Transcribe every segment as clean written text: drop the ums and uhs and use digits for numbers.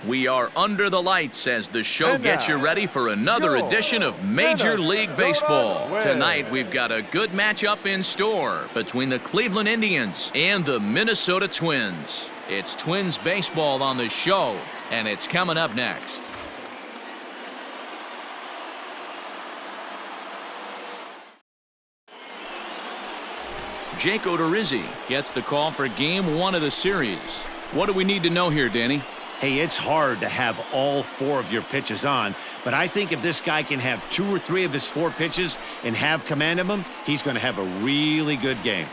We are under the lights as the show gets you ready for another edition of Major League Baseball. Tonight, we've got a good matchup in store between the Cleveland Indians and the Minnesota Twins. It's Twins baseball on the show, and it's coming up next. Jake Odorizzi gets the call for Game 1 of the series. What do we need to know here, Danny? Hey, it's hard to have all 4 of your pitches on, but I think if this guy can have 2 or 3 of his 4 pitches and have command of them, he's going to have a really good game.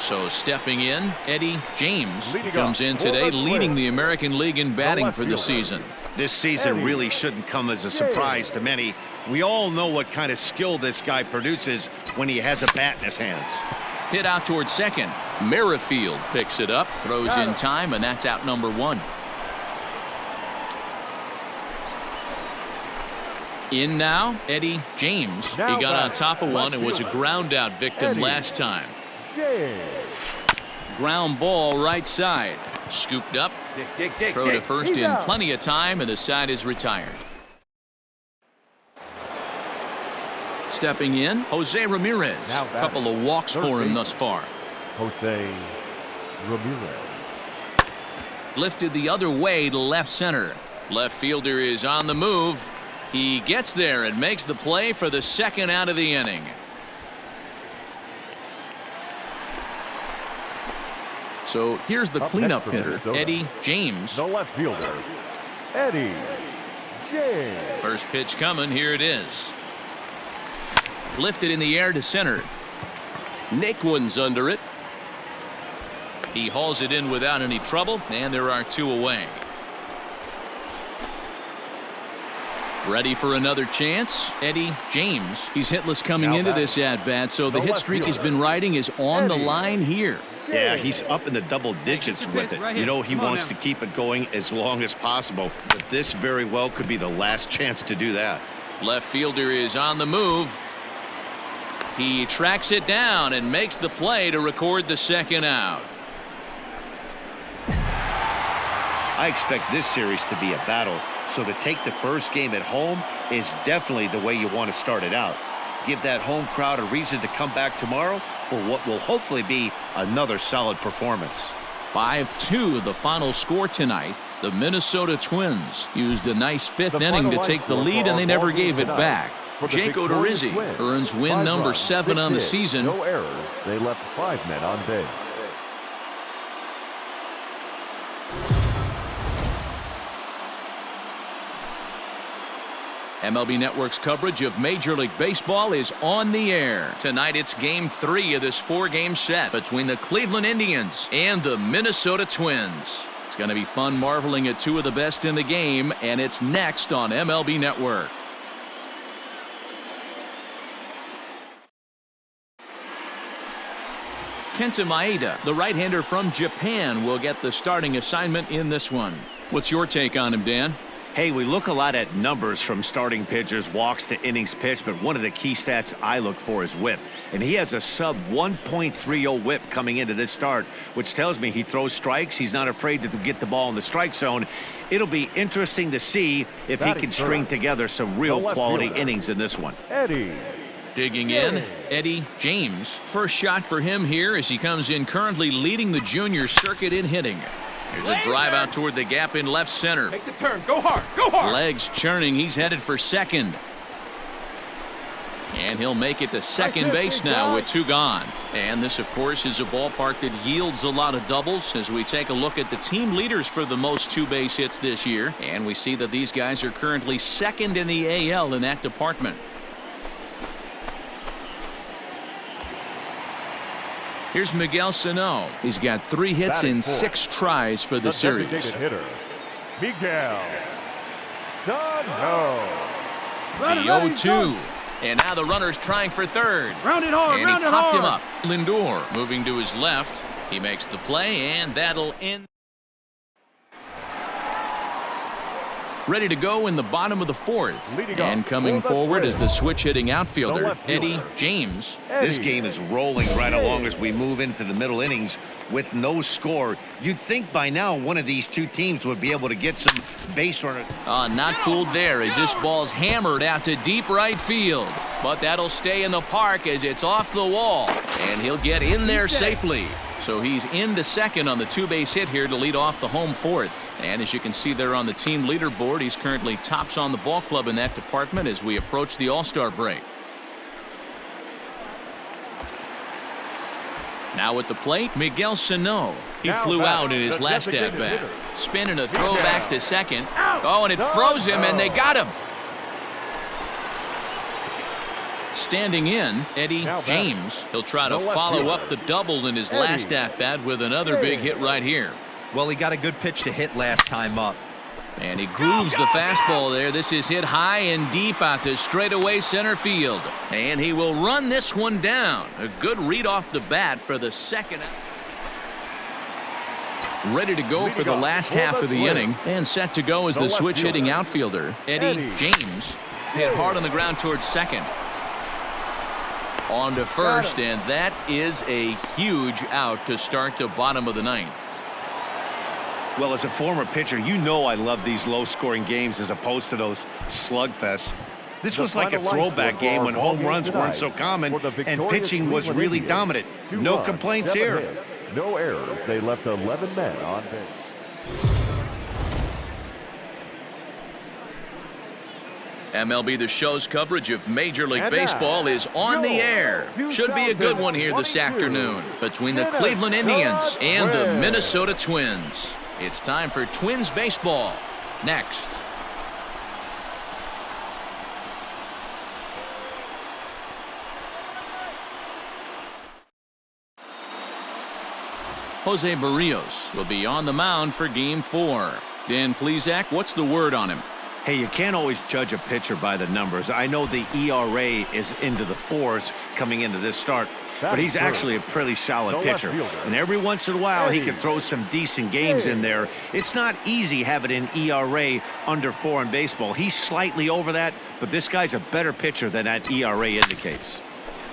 So stepping in, Eddie James comes in today leading the American League in batting for the season. This season really shouldn't come as a surprise to many. We all know what kind of skill this guy produces when he has a bat in his hands. Hit out towards second. Merrifield picks it up, throws in time, and that's out number 1. In now, Eddie James. He got on top of one and was a ground out victim last time. Ground ball right side. Scooped up. Throw to first in plenty of time, and the side is retired. Stepping in, Jose Ramirez. A couple of walks for him thus far. Jose Ramirez. Lifted the other way to left center. Left fielder is on the move. He gets there and makes the play for the second out of the inning. So here's the cleanup hitter, Eddie James. The left fielder, Eddie James. First pitch coming. Here it is. Lifted in the air to center. Naquin's under it. He hauls it in without any trouble, and there are 2 away. Ready for another chance, Eddie James. He's hitless coming into this at-bat, so the hit streak he's been riding is on the line here. Yeah, he's up in the double digits with it. You know, he wants to keep it going as long as possible, but this very well could be the last chance to do that. Left fielder is on the move. He tracks it down and makes the play to record the second out. I expect this series to be a battle, so to take the first game at home is definitely the way you want to start it out. Give that home crowd a reason to come back tomorrow for what will hopefully be another solid performance. 5-2 the final score tonight. The Minnesota Twins used a nice 5th inning to take the lead, and they never gave it back. Jake Odorizzi earns win number 7 on the season. No errors. They left 5 men on base. MLB Network's coverage of Major League Baseball is on the air. Tonight it's Game 3 of this 4-game set between the Cleveland Indians and the Minnesota Twins. It's going to be fun marveling at 2 of the best in the game, and it's next on MLB Network. Kenta Maeda, the right-hander from Japan, will get the starting assignment in this one. What's your take on him, Dan? Hey, we look a lot at numbers from starting pitchers, walks to innings pitched, but one of the key stats I look for is whip. And he has a sub 1.30 whip coming into this start, which tells me he throws strikes. He's not afraid to get the ball in the strike zone. It'll be interesting to see if he can string together some real quality innings in this one. Eddie. Digging in, Eddie James. First shot for him here as he comes in currently leading the junior circuit in hitting. Here's a drive out toward the gap in left center. Make the turn. Go hard. Go hard. Legs churning. He's headed for second. And he'll make it to second base now with 2 gone. And this, of course, is a ballpark that yields a lot of doubles as we take a look at the team leaders for the most 2-base hits this year. And we see that these guys are currently second in the AL in that department. Here's Miguel Sano. He's got 3 hits in 6 tries for the series. Hitter, Miguel Sano. The 0-2. And now the runner's trying for third. Round it hard. And he popped him up. Lindor moving to his left. He makes the play, and that'll end. Ready to go in the bottom of the fourth. Leading And off coming for the forward is Twins, the switch-hitting outfielder, the left fielder, Eddie James. This Eddie game is rolling right along as we move into the middle innings with no score. You'd think by now one of these two teams would be able to get some base runners. Not fooled there as this ball's hammered out to deep right field. But that'll stay in the park as it's off the wall. And he'll get in there safely. So he's into second on the two-base hit here to lead off the home fourth. And as you can see there on the team leaderboard, he's currently tops on the ball club in that department as we approach the All-Star break. Now at the plate, Miguel Sano. He Now flew back, out in his the last designated at-bat. hitter. Spinning a throw back to second. Out. Oh, and it froze him, and they No. got him. Standing in, Eddie Now back. James. He'll try to The left follow fielder. up the double in his Eddie last at-bat with another big hit right here. Well, he got a good pitch to hit last time up. And he grooves the fastball there. This is hit high and deep out to straightaway center field. And he will run this one down. A good read off the bat for the second out. Ready to go for the Leading off last for half the of the Twins, inning. And set to go as the the left switch-hitting fielder, outfielder, Eddie Eddie James. Hit hard on the ground towards second. On to first, and that is a huge out to start the bottom of the ninth. Well, as a former pitcher, you know I love these low-scoring games as opposed to those slugfests. This The was like a final line throwback score game for when our home ball runs game weren't tonight so common for the and victorious pitching was Cleveland really Indians. dominant. 2 No runs, complaints 7 here. hits, no errors. They left 11 men on base. MLB The Show's coverage of Major League And Baseball now, is on the your air. Should be a good one here this 2022 afternoon between the Minnesota Cleveland Indians and the Twins. Minnesota Twins. It's time for Twins baseball. Next. Jose Barrios will be on the mound for Game 4. Dan Plesac, what's the word on him? Hey, you can't always judge a pitcher by the numbers. I know the ERA is into the 4s coming into this start, but he's actually a pretty solid The left pitcher. fielder, And every once in a while, he Eddie. can throw some decent games in there. It's not easy having an ERA under 4 in baseball. He's slightly over that, but this guy's a better pitcher than that ERA indicates.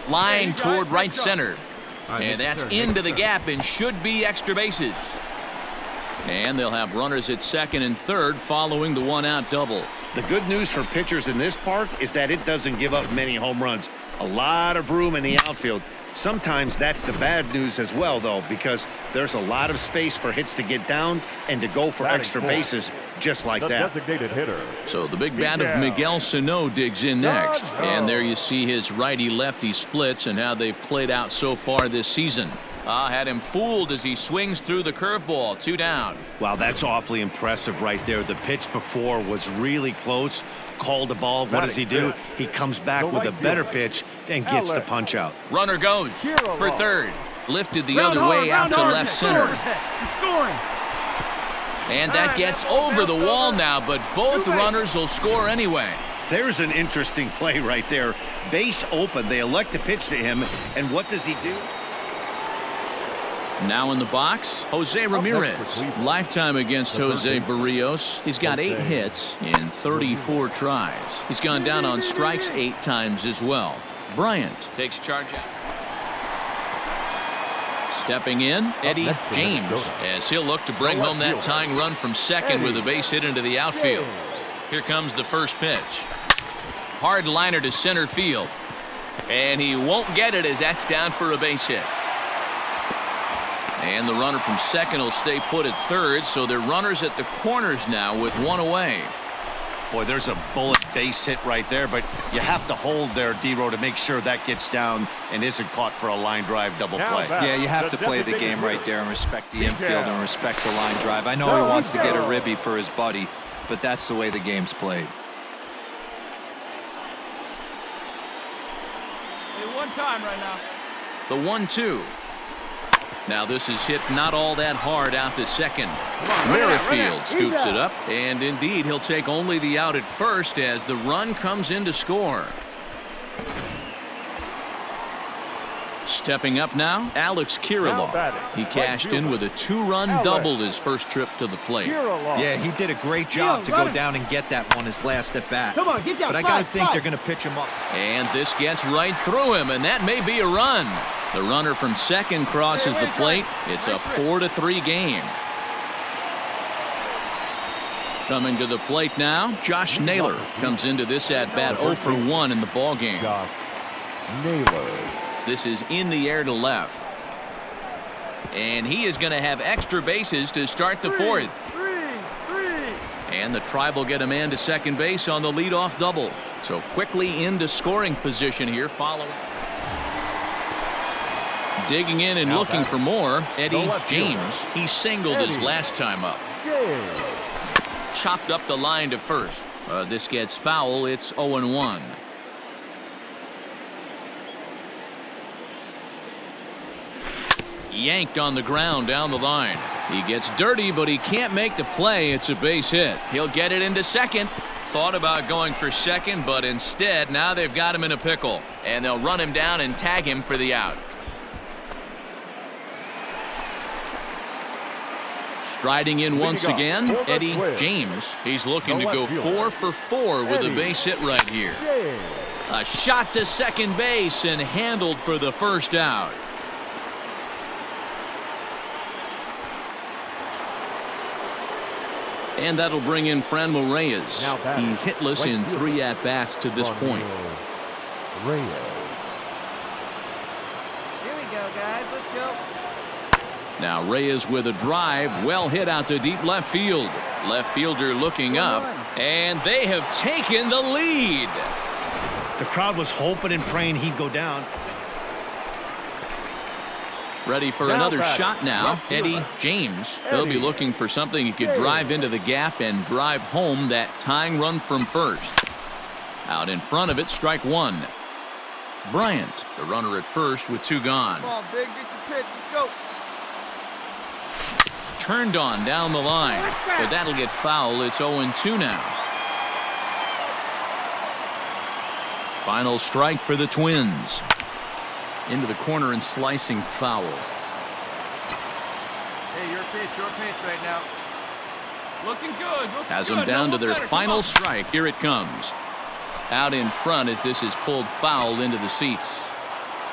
Line toward right center. And that's into the gap and should be extra bases. And they'll have runners at second and third following the one-out double. The good news for pitchers in this park is that it doesn't give up many home runs. A lot of room in the outfield. Sometimes that's the bad news as well, though, because there's a lot of space for hits to get down and to go for Batting extra fourth, bases just like The that. designated hitter. So the big bat of Miguel Sano digs in next. And there you see his righty-lefty splits and how they've played out so far this season. Had him fooled as he swings through the curveball. 2 down. Wow, that's awfully impressive right there. The pitch before was really close. Called the ball. What does he do? He comes back with a better pitch and gets the punch out. Runner goes for third. Lifted the other way out to left center. And that gets over the wall now, but both runners will score anyway. There's an interesting play right there. Base open. They elect to pitch to him. And what does he do? Now in the box, Jose Ramirez. Lifetime against Jose Barrios. He's got 8 hits in 34 tries. He's gone down on strikes 8 times as well. Bryant takes charge out. Stepping in, Eddie James, as he'll look to bring home that tying run from second with a base hit into the outfield. Here comes the first pitch. Hard liner to center field. And he won't get it as that's down for a base hit. And the runner from second will stay put at third, so they're runners at the corners now with 1 away. Boy, there's a bullet base hit right there, but you have to hold there, D-Row, to make sure that gets down and isn't caught for a line drive double play. Yeah, you have to play the game right there and respect the infield and respect the line drive. I know he wants to get a ribby for his buddy, but that's the way the game's played. One time right now. The 1-2. Now this is hit not all that hard out to second. Merrifield scoops it up, and indeed he'll take only the out at first as the run comes in to score. Stepping up now, Alex Kirilloff. He cashed in with a 2-run double his first trip to the plate. Yeah, he did a great job to go down and get that one his last at bat. Come on, get down. But I got to think they're going to pitch him up. And this gets right through him, and that may be a run. The runner from second crosses the plate. It's a 4-3 game. Coming to the plate now, Josh Naylor comes into this at-bat 0 for 1 in the ballgame. Josh Naylor. This is in the air to left. And he is going to have extra bases to start the fourth. And the Tribe will get a man to second base on the leadoff double. So quickly into scoring position here following. Digging in and looking for more, Eddie James. He singled his last time up. Chopped up the line to first. This gets foul. It's 0-1. Yanked on the ground down the line. He gets dirty, but he can't make the play. It's a base hit. He'll get it into second. Thought about going for second, but instead now they've got him in a pickle, and they'll run him down and tag him for the out. Striding in once again, Eddie James. He's looking to go 4 for 4 with a base hit right here. A shot to second base and handled for the first out. And that'll bring in Franmil Reyes. He's hitless in 3 at-bats to this point. Reyes. Here we go, guys. Let's go. Now Reyes with a drive, well hit out to deep left field. Left fielder looking up, and they have taken the lead. The crowd was hoping and praying he'd go down. Ready for another shot now, Eddie James. He'll be looking for something he could drive into the gap and drive home that tying run from first. Out in front of it, strike one. Bryant, the runner at first with 2 gone. Come on, Big. Get your pitch. Let's go. Turned on down the line, but that'll get foul. It's 0-2 now. Final strike for the Twins. Into the corner and slicing foul. Hey, your pitch right now. Looking good. Has them down to their final strike. Here it comes. Out in front as this is pulled foul into the seats.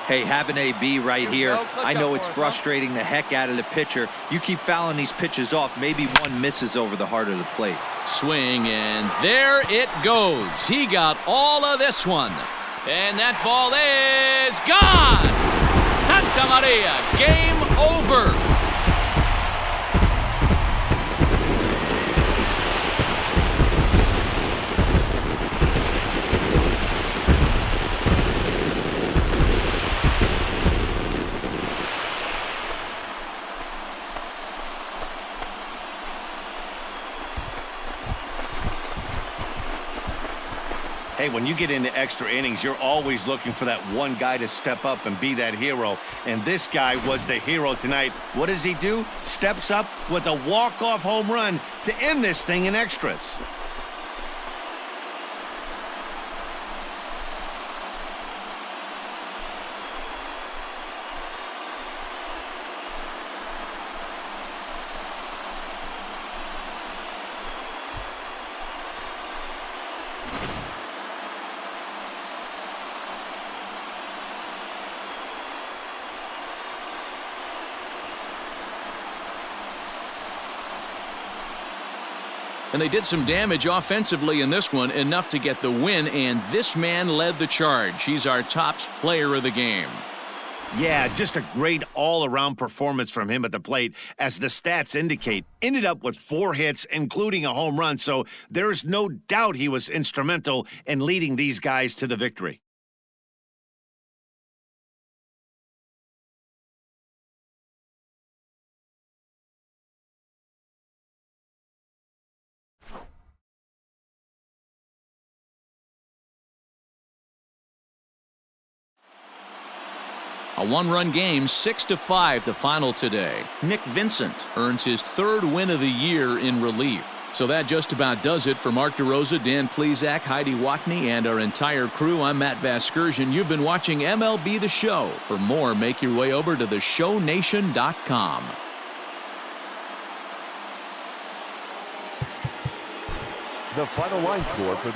Hey, have an AB right here. I know it's frustrating the heck out of the pitcher. You keep fouling these pitches off, maybe one misses over the heart of the plate. Swing, and there it goes. He got all of this one. And that ball is gone. Santa Maria, game over. Hey, when you get into extra innings, you're always looking for that one guy to step up and be that hero. And this guy was the hero tonight. What does he do? Steps up with a walk-off home run to end this thing in extras. And they did some damage offensively in this one, enough to get the win, and this man led the charge. He's our top player of the game. Yeah, just a great all-around performance from him at the plate. As the stats indicate, ended up with 4 hits, including a home run, so there's no doubt he was instrumental in leading these guys to the victory. A 1-run game, 6-5 the final today. Nick Vincent earns his 3rd win of the year in relief. So that just about does it for Mark DeRosa, Dan Plesac, Heidi Watney, and our entire crew. I'm Matt Vasgersian. You've been watching MLB The Show. For more, make your way over to theshownation.com. The final line score for